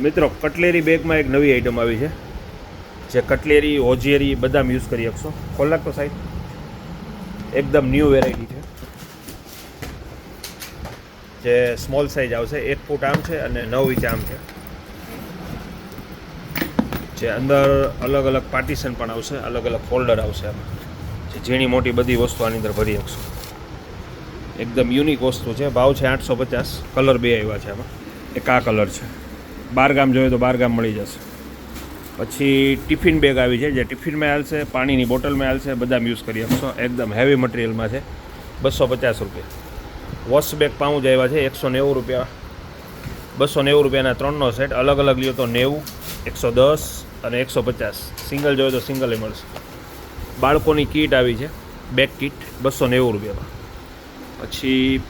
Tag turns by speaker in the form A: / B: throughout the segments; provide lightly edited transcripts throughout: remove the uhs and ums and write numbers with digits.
A: મિત્રો કટલેરી બેગમાં એક નવી આઈટમ આવી છે, જે કટલેરી હોજિયરી બદામ યુઝ કરી શકશો. ખોલાક તો સાઈડ એકદમ ન્યૂ વેરાયટી છે, જે સ્મોલ સાઇઝ આવશે. 1 ફૂટ આમ છે અને 9 ઇંચ આમ છે. જે અંદર અલગ અલગ પાર્ટીશન પણ આવશે, અલગ અલગ ફોલ્ડર આવશે. આમાં જે ઝીણી મોટી બધી વસ્તુ આની અંદર ભરી શકશો. એકદમ યુનિક વસ્તુ છે. ભાવ છે 850. કલર 2 આવ્યા છે આમાં. એક આ કલર છે, 12 ગ્રામ જોઈએ તો 12 ગ્રામ મળી જશે. પછી ટિફિન બેગ આવી છે, જે ટિફિનમાં હાલશે, પાણીની બોટલમાં હાલશે, બદામ યુઝ કરી શકશો. એકદમ હેવી મટીરિયલમાં છે, 250 રૂપિયા. વોશ બેગ પાઉચ આવ્યા છે, 190 રૂપિયા. 290 રૂપિયાના 3નો સેટ. અલગ અલગ લ્યો તો 90, 110 અને 150. સિંગલ જોઈએ તો સિંગલ મળશે. બાળકોની કીટ આવી છે, બેગ કીટ, 290 રૂપિયામાં. પછી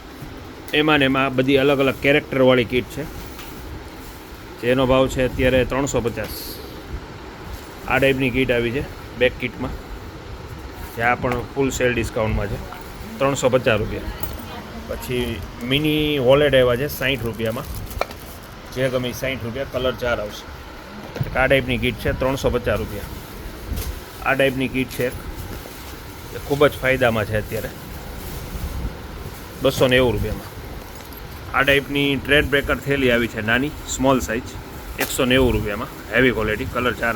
A: એમાં ને એમાં બધી અલગ અલગ કેરેક્ટરવાળી કીટ છે, જેનો ભાવ છે અત્યારે 350. આ ટાઈપની કીટ આવી છે બેગ કીટમાં, જ્યાં પણ ફૂલ સેલ ડિસ્કાઉન્ટમાં છે, 350 રૂપિયા. પછી મિની વોલેટ આવ્યા છે 60 રૂપિયામાં, જે ગમે 60 રૂપિયા. કલર 4 આવશે. આ ટાઈપની કીટ છે 350 રૂપિયા. આ ટાઈપની કીટ છે, એ ખૂબ જ ફાયદામાં છે અત્યારે, 290 રૂપિયામાં. આ ટાઈપની ટ્રેડ બ્રેકર થેલી આવી છે નાની, સ્મોલ સાઇઝ, 190 રૂપિયામાં. Heavy quality, colour 4